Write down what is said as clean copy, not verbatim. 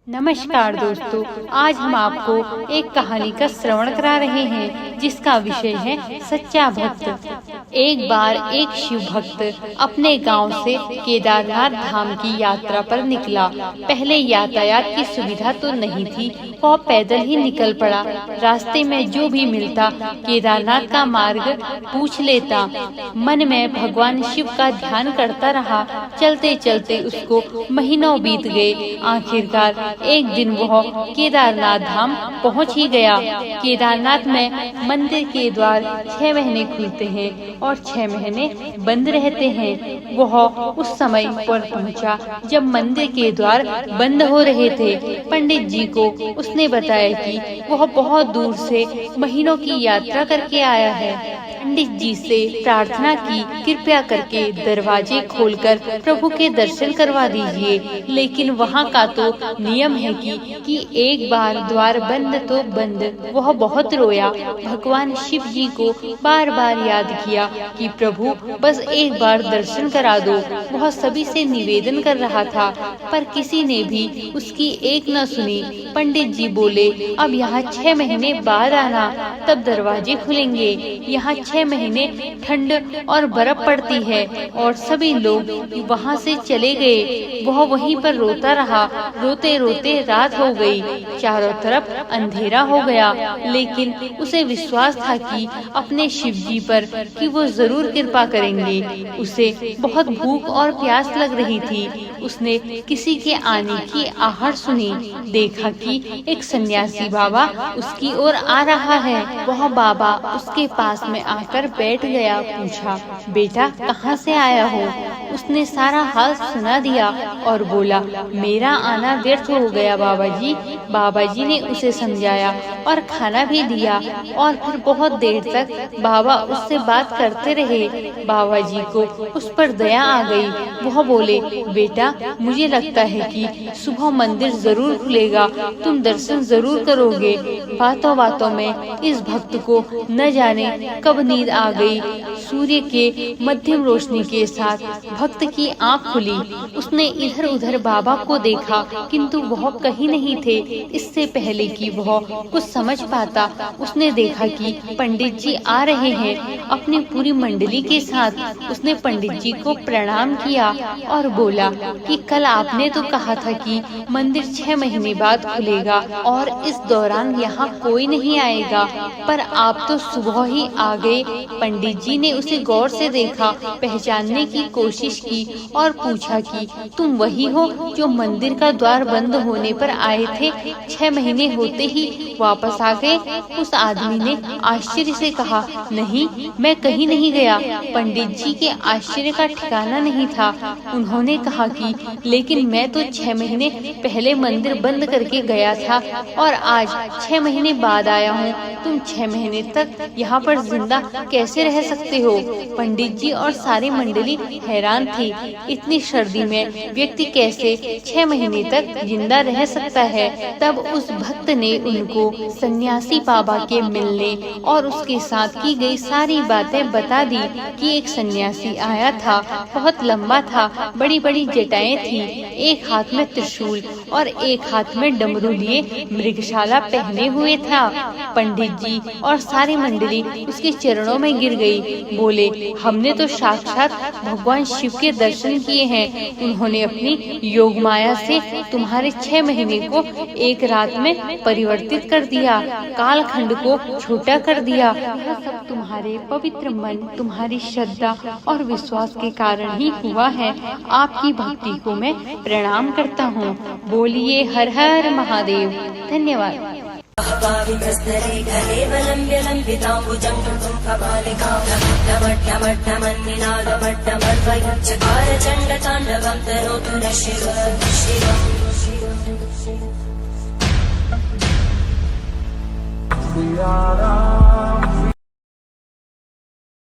नमस्कार दोस्तों, आज हम आपको एक कहानी का श्रवण करा रहे हैं जिसका विषय है सच्चा भक्त। एक बार एक शिव भक्त अपने गांव से केदारनाथ धाम की यात्रा पर निकला। पहले यातायात की सुविधा तो नहीं थी, वह पैदल ही निकल पड़ा। रास्ते में जो भी मिलता केदारनाथ का मार्ग पूछ लेता। मन में भगवान शिव का ध्यान करता रहा। चलते चलते उसको महीनों बीत गए। आखिरकार एक दिन वह केदारनाथ धाम पहुंच ही गया। केदारनाथ में मंदिर के द्वार 6 महीने खुलते हैं और 6 महीने बंद रहते हैं। वह उस समय पर पहुंचा जब मंदिर के द्वार बंद हो रहे थे। पंडित जी को उसने बताया कि वह बहुत दूर से महीनों की यात्रा करके आया है। पंडित जी से प्रार्थना की, कृपया करके दरवाजे खोलकर प्रभु के दर्शन करवा दीजिए। लेकिन वहाँ का तो नियम है कि एक बार द्वार बंद तो बंद। वह बहुत रोया, भगवान शिव जी को बार बार याद किया कि प्रभु बस एक बार दर्शन करा दो। वह सभी से निवेदन कर रहा था, पर किसी ने भी उसकी एक न सुनी। पंडित जी बोले, अब यहाँ 6 महीने बाद आना, तब दरवाजे खुलेंगे। यहाँ 6 महीने ठंड और बर्फ पड़ती है। और सभी लोग वहाँ से चले गए। वह वहीं पर रोता रहा। रोते रोते रात हो गई, चारों तरफ अंधेरा हो गया। लेकिन उसे विश्वास था कि अपने शिव जी पर कि वो जरूर कृपा करेंगे। उसे बहुत भूख और प्यास लग रही थी। उसने किसी के आने की आहट सुनी। देखा कि एक सन्यासी बाबा उसकी ओर आ रहा है। वह बाबा उसके पास में आकर बैठ गया। पूछा, बेटा कहाँ से आया हो? उसने सारा हाल सुना दिया और बोला, मेरा आना व्यर्थ हो गया बाबा जी। बाबा जी ने उसे समझाया और खाना भी दिया। और फिर बहुत देर तक बाबा उससे बात करते रहे। बाबा जी को उस पर दया आ गई। वह बोले, बेटा मुझे लगता है कि सुबह मंदिर जरूर खुलेगा, तुम दर्शन जरूर करोगे। बातों बातों में इस भक्त को न जाने कब नींद आ गई। सूर्य के मध्यम रोशनी के साथ भक्त की आंख खुली। उसने इधर उधर बाबा को देखा, किंतु वह कहीं नहीं थे। इससे पहले कि वह कुछ समझ पाता, उसने देखा कि पंडित जी आ रहे हैं अपनी पूरी मंडली के साथ। उसने पंडित जी को प्रणाम किया और बोला कि कल आपने तो कहा था कि मंदिर 6 महीने बाद खुलेगा और इस दौरान यहाँ कोई नहीं आएगा, पर आप तो सुबह ही आ गए। पंडित जी ने उसे गौर से देखा, पहचानने की कोशिश की और पूछा कि तुम वही हो जो मंदिर का द्वार बंद होने पर आए थे, 6 महीने होते ही वापस आ गए? उस आदमी ने आश्चर्य से कहा, नहीं, मैं कहीं नहीं गया। पंडित जी के आश्चर्य का ठिकाना नहीं था। उन्होंने कहा कि लेकिन मैं तो 6 महीने पहले मंदिर बंद करके गया था और आज 6 महीने बाद आया हूँ। तुम 6 महीने तक यहाँ पर जिंदा कैसे रह सकते हो? पंडित जी और सारी मंडली हैरान थी। इतनी सर्दी में व्यक्ति कैसे 6 महीने तक जिंदा रह सकता है? तब उस भक्त ने उनको सन्यासी बाबा के मिलने और उसके साथ की गई सारी बातें बता दी कि एक सन्यासी आया था, बहुत लंबा था, बड़ी बड़ी जटाएं थी, एक हाथ में त्रिशूल और एक हाथ में डमरू लिए मृगशाला पहने हुए था। पंडित जी और सारी मंडली उसके चरणों में गिर गई। बोले, हमने तो साक्षात भगवान शिव के दर्शन किए हैं। उन्होंने अपनी योग माया से तुम्हारे 6 महीने को एक रात में परिवर्तित कर दिया, कालखंड को छोटा कर दिया। यह सब तुम्हारे पवित्र मन, तुम्हारी श्रद्धा और विश्वास के कारण ही हुआ है। आपकी भक्ति को मैं प्रणाम करता हूँ। बोलिए हर हर महादेव। धन्यवाद। चकार